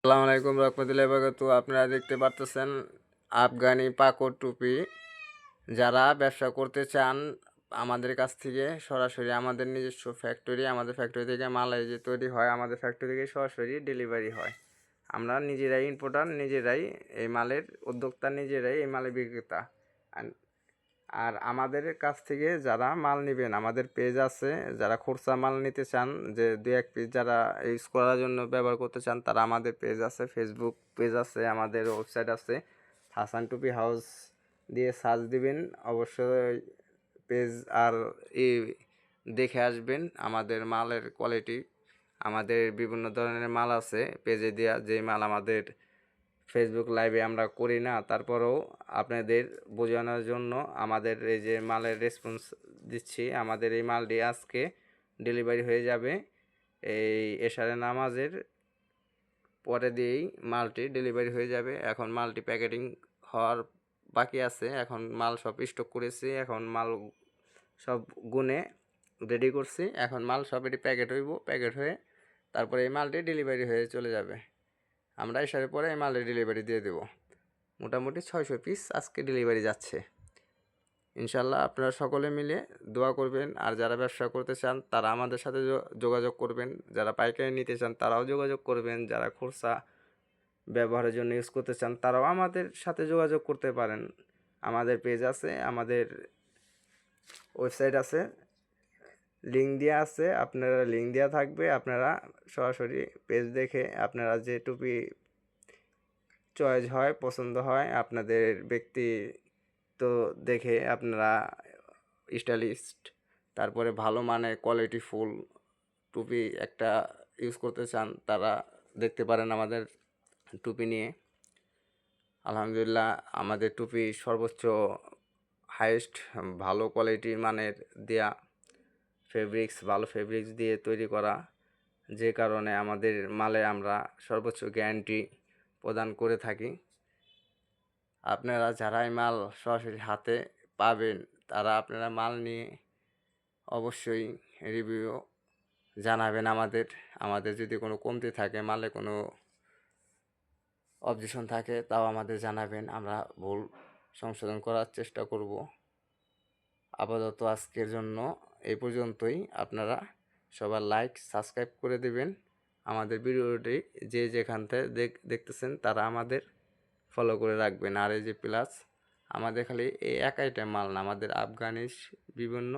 আসসালামু আলাইকুম রহমতুল্লাহি বারাকাতুহু। আপনারা দেখতে পারতেছেন আফগানি পাকড় টুপি। যারা ব্যবসা করতে চান আমাদের কাছ থেকে সরাসরি আমাদের নিজস্ব ফ্যাক্টরি, আমাদের ফ্যাক্টরি থেকে মাল এই যে তৈরি হয়, আমাদের ফ্যাক্টরি থেকে সরাসরি ডেলিভারি হয়। আমরা নিজেরাই ইম্পোর্টার, নিজেরাই এই মালের উদ্যোক্তা, নিজেরাই এই মালের বিক্রেতা। আর আমাদের কাছ থেকে যারা মাল নেবেন, আমাদের পেজ আছে, যারা খুচরা মাল নিতে চান, যে দু এক পিস যারা ইউজ করার জন্য ব্যবহার করতে চান, তারা আমাদের পেজ আছে, ফেসবুক পেজ আছে, আমাদের ওয়েবসাইট আছে, হাসান টুপি হাউস দিয়ে সার্চ দিবেন, অবশ্যই পেজ আর ই দেখে আসবেন আমাদের মালের কোয়ালিটি। আমাদের বিভিন্ন ধরনের মাল আছে পেজে দেওয়া, যেই মাল আমাদের ফেসবুক লাইভে আমরা করি না, তারপরেও আপনাদের বোঝানোর জন্য আমাদের এই যে মালের রেসপন্স দিচ্ছি। আমাদের এই মালটি আজকে ডেলিভারি হয়ে যাবে, এই এশারে নামাজের পরে দিয়েই মালটি ডেলিভারি হয়ে যাবে। এখন মালটি প্যাকেটিং হওয়ার বাকি আছে, এখন মাল সব স্টক করেছি, এখন মাল সব গুনে রেডি করছি, এখন মাল সব এটি প্যাকেট হইব, প্যাকেট হয়ে তারপরে এই মালটি ডেলিভারি হয়ে চলে যাবে। আমরা এসারে পরে এই মালের ডেলিভারি দিয়ে দেব। মোটামুটি 600 পিস আজকে ডেলিভারি যাচ্ছে। ইনশাল্লাহ আপনারা সকলে মিলে দোয়া করবেন। আর যারা ব্যবসা করতে চান তারা আমাদের সাথে যোগাযোগ করবেন, যারা পাইকারি নিতে চান তারাও যোগাযোগ করবেন, যারা খুচরা ব্যবহারের জন্য ইউজ করতে চান তারাও আমাদের সাথে যোগাযোগ করতে পারেন। আমাদের পেজ আছে, আমাদের ওয়েবসাইট আছে, লিঙ্ক দেওয়া আছে, আপনারা লিঙ্ক দেওয়া থাকবে, আপনারা সরাসরি পেজ দেখে আপনারা যে টুপি চয়েস হয়, পছন্দ হয়, আপনাদের ব্যক্তি তো দেখে আপনারা স্টাইলিস্ট, তারপরে ভালো মানের কোয়ালিটি ফুল টুপি একটা ইউজ করতে চান, তারা দেখতে পারেন আমাদের টুপি নিয়ে। আলহামদুলিল্লাহ আমাদের টুপি সর্বোচ্চ হাইয়েস্ট ভালো কোয়ালিটির মানের দেয়া, ফেব্রিক্স ভালো ফেব্রিক্স দিয়ে তৈরি করা, যে কারণে আমাদের মালে আমরা সর্বোচ্চ গ্যারান্টি প্রদান করে থাকি। আপনারা যারাই মাল সরাসরি হাতে পাবেন তারা আপনারা মাল নিয়ে অবশ্যই রিভিউ জানাবেন আমাদের যদি কোনো কমতি থাকে, মালে কোনো অবজেকশন থাকে, তাও আমাদের জানাবেন, আমরা ভুল সংশোধন করার চেষ্টা করব। আপাতত আজকের জন্য এই পর্যন্তই। আপনারা সবার লাইক সাবস্ক্রাইব করে দেবেন আমাদের ভিডিওটি, যে যেখান থেকে দেখতেছেন তারা আমাদের ফলো করে রাখবেন। আর এই যে প্লাস, আমাদের খালি এই এক আইটেম মাল না, আমাদের আফগানিস বিভিন্ন